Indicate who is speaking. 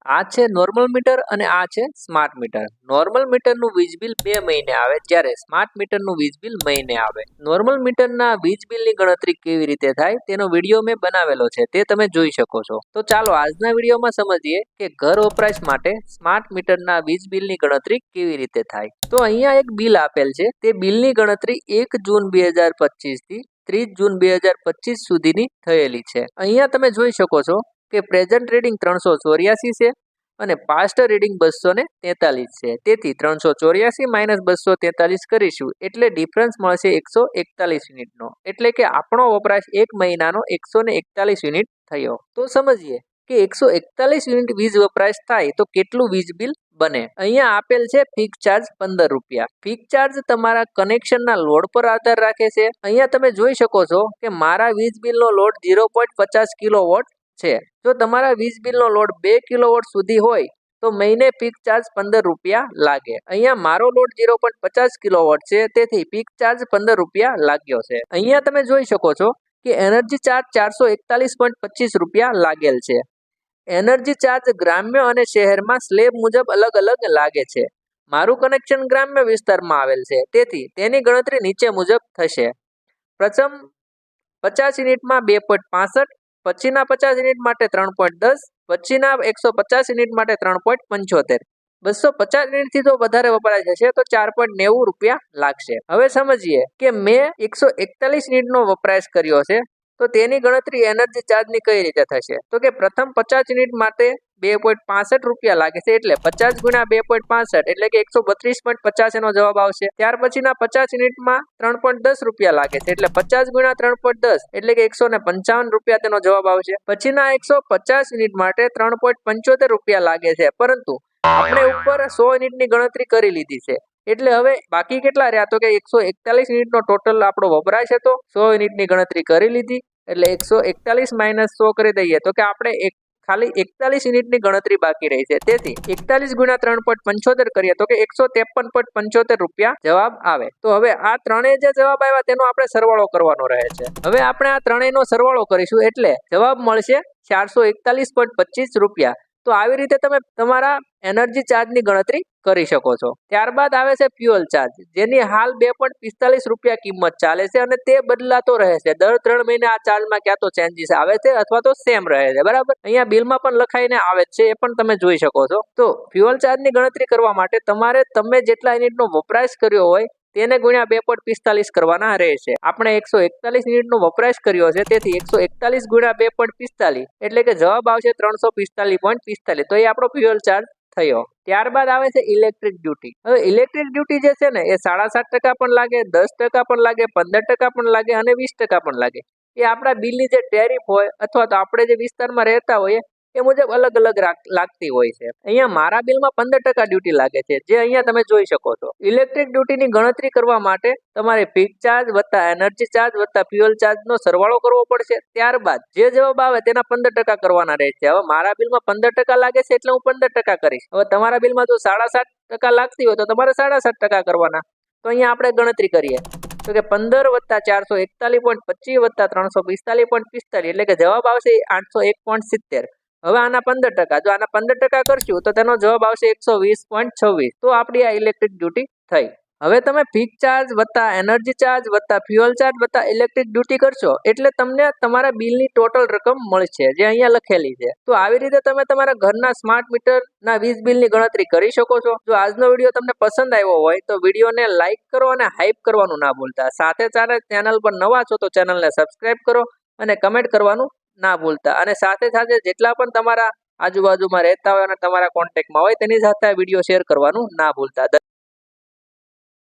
Speaker 1: આ છે normal metre અને આ છે સ્માર્ટ મીટર. નોર્મલ મીટરનું વીજ બિલ 2 મહિને આવે જ્યારે સ્માર્ટ મીટરનું વીજ બિલ મહિને આવે. નોર્મલ મીટરના વીજ બિલની ગણતરી કેવી રીતે થાય તેનો વિડીયો મેં બનાવેલો છે, તે તમે જોઈ શકો છો. તો ચાલો આજના વિડીયોમાં સમજીએ કે ઘર વપરાશ માટે સ્માર્ટ મીટરના વીજ બિલની ગણતરી કેવી રીતે થાય. તો અહીંયા એક બિલ આપેલ છે, તે બિલની ગણતરી 1 જૂન 2025 થી 30 જૂન 2025 સુધીની થયેલી છે. અહીંયા તમે જોઈ શકો છો કે પ્રેઝન્ટ રીડિંગ 384 છે અને પાસ્ટ રીડિંગ 243 છે. તેથી 384 માઇનસ 243 કરીશું એટલે ડિફરન્સ મળશે 141 યુનિટનો. એટલે કે આપણો વપરાશ એક મહિનાનો 141 યુનિટ થયો. તો સમજીએ કે 141 યુનિટ વીજ વપરાશ થાય તો કેટલું વીજ બિલ બને. અહીંયા આપેલ છે ફિક્સ ચાર્જ 15 રૂપિયા. ફિક્સ ચાર્જ તમારા કનેક્શનના લોડ પર આધાર રાખે છે. અહીંયા તમે જોઈ શકો છો કે મારા વીજ બિલનો લોડ 0.50 કિલોવોટ છે. જો તમારા વીજ બિલનો લોડ 2 કિલોવોટ સુધી હોય તો મહિને ફિક્સ ચાર્જ 15 રૂપિયા લાગે. અહીંયા મારો લોડ 0.50 કિલોવોટ છે, તેથી ફિક્સ ચાર્જ 15 રૂપિયા લાગ્યો છે. અહીંયા તમે જોઈ શકો છો કે એનર્જી ચાર્જ 441.25 રૂપિયા લાગેલ છે. એનર્જી ચાર્જ ગ્રામ્ય અને શહેરમાં સ્લેબ મુજબ અલગ અલગ લાગે છે. મારું કનેક્શન ગ્રામ્ય વિસ્તારમાં આવેલ છે, તેથી તેની ગણતરી નીચે મુજબ થશે. પ્રથમ 50 યુનિટમાં 2.65, પછીના 50 યુનિટ માટે 3.10, પછીના 150 યુનિટ માટે 3.75. 250 યુનિટથી તો વધારે વપરાશ હશે તો 4.90 રૂપિયા લાગશે. હવે સમજીએ કે મેં 141 યુનિટનો વપરાશ કર્યો છે, તો તેની ગણતરી એનર્જી ચાર્જની કઈ રીતે થશે. તો કે પ્રથમ 50 યુનિટ માટે 2.65 રૂપિયા લાગે છે, એટલે 50 ગુણ્યા 2.65 એટલે કે 132.50 એનો જવાબ આવશે. ત્યાર પછીના 50 યુનિટમાં 3.10 રૂપિયા લાગે છે, એટલે 50 ગુણ્યા 3.10 એટલે કે 155 રૂપિયા તેનો જવાબ આવશે. પછીના 150 યુનિટ માટે 3.75 રૂપિયા લાગે છે, પરંતુ આપણે ઉપર 100 યુનિટની ગણતરી કરી લીધી છે, એટલે હવે બાકી કેટલા રહ્યા તો કે 141 યુનિટનો ટોટલ આપણો વપરાશ હતો. 100 યુનિટની ગણતરી કરી લીધી એટલે 141 માઇનસ 100 કરી દઈએ તો કે આપણે ખાલી 41 યુનિટની ગણતરી બાકી રહી છે. તેથી 41 ગુણ્યા 3.75 કરીએ તો કે 153.75 રૂપિયા જવાબ આવે. તો હવે આ ત્રણેય જે જવાબ આવ્યા તેનો આપણે સરવાળો કરવાનો રહે છે. હવે આપણે આ ત્રણેયનો સરવાળો કરીશું એટલે જવાબ મળશે 441.25 રૂપિયા. તો આવી રીતે તમે તમારા એનર્જી ચાર્જની ગણતરી કરી શકો છો. ત્યારબાદ આવે છે ફ્યુઅલ ચાર્જ, જેની હાલ 2.45 રૂપિયા કિંમત ચાલે છે અને તે બદલાતો રહે છે. દર 3 મહિને આ ચાર્જમાં ક્યાં તો ચેન્જીસ આવે છે અથવા તો સેમ રહે છે. બરાબર, અહીંયા બિલમાં પણ લખાઈને આવે છે, એ પણ તમે જોઈ શકો છો. તો ફ્યુઅલ ચાર્જની ગણતરી કરવા માટે તમારે તમે જેટલા યુનિટનો વપરાશ કર્યો હોય તેને ગુણ્યા 2.45 કરવાના રહેશે. આપણે 141 યુનિટનો વપરાશ કર્યો છે, તેથી 141 ગુણ્યા 2.45 એટલે કે જવાબ આવશે 345.45. તો એ આપણો ફ્યુઅલ ચાર્જ થયો. ત્યારબાદ આવે છે ઇલેક્ટ્રિક ડ્યુટી. હવે ઇલેક્ટ્રિક ડ્યુટી જે છે ને એ 7.5% પણ લાગે, 10% પણ લાગે, 15% પણ લાગે અને 20% પણ લાગે. એ આપણા બિલની જે ટેરિફ હોય અથવા તો આપણે જે વિસ્તારમાં રહેતા હોઈએ એ મુજબ અલગ અલગ લાગતી હોય છે. અહીંયા મારા બિલમાં 15% ડ્યુટી લાગે છે, જે અહીંયા તમે જોઈ શકો છો. ઇલેક્ટ્રિક ડ્યુટીની ગણતરી કરવા માટે તમારે ફિક્સ ચાર્જ વત્તા એનર્જી ચાર્જ વત્તા ફ્યુઅલ ચાર્જનો સરવાળો કરવો પડશે. ત્યારબાદ જે જવાબ આવે તેના 15% કરવાના રહેશે. હવે મારા બિલમાં 15% લાગે છે એટલે હું 15% કરીશ. હવે તમારા બિલમાં જો 7.5% લાગતી હોય તો તમારે 7.5% કરવાના. તો અહીંયા આપણે ગણતરી કરીએ તો કે 15 વત્તા 441.25 વત્તા 345.45 એટલે કે જવાબ આવશે 801.70. હવે આના 15%, જો આના 15% કરશું તો તેનો જવાબ આવશે 120.26. તો આપણી આ ઇલેક્ટ્રિક ડ્યુટી થઈ. હવે તમે ફિક્સ ચાર્જ વત્તા એનર્જી ચાર્જ વત્તા ફ્યુઅલ ચાર્જ વત્તા ઇલેક્ટ્રિક ડ્યુટી કરશો એટલે તમને તમારા બિલની ટોટલ રકમ મળશે, જે અહીંયા લખેલી છે. તો આવી રીતે તમે તમારા ઘરના સ્માર્ટ મીટરના વીજ બિલની ગણતરી કરી શકો છો. જો આજનો વિડીયો તમને પસંદ આવ્યો હોય તો વિડીયોને લાઇક કરો અને હાઇપ કરવાનું ના ભૂલતા. સાથે સાથે ચેનલ પર નવા છો તો ચેનલને સબસ્ક્રાઇબ કરો અને કમેન્ટ કરવાનું ના ભૂલતા. અને સાથે સાથે જેટલા પણ તમારા આજુબાજુમાં રહેતા હોય અને તમારા કોન્ટેક્ટમાં હોય તેની સાથે આ વિડીયો શેર કરવાનું ના ભૂલતા.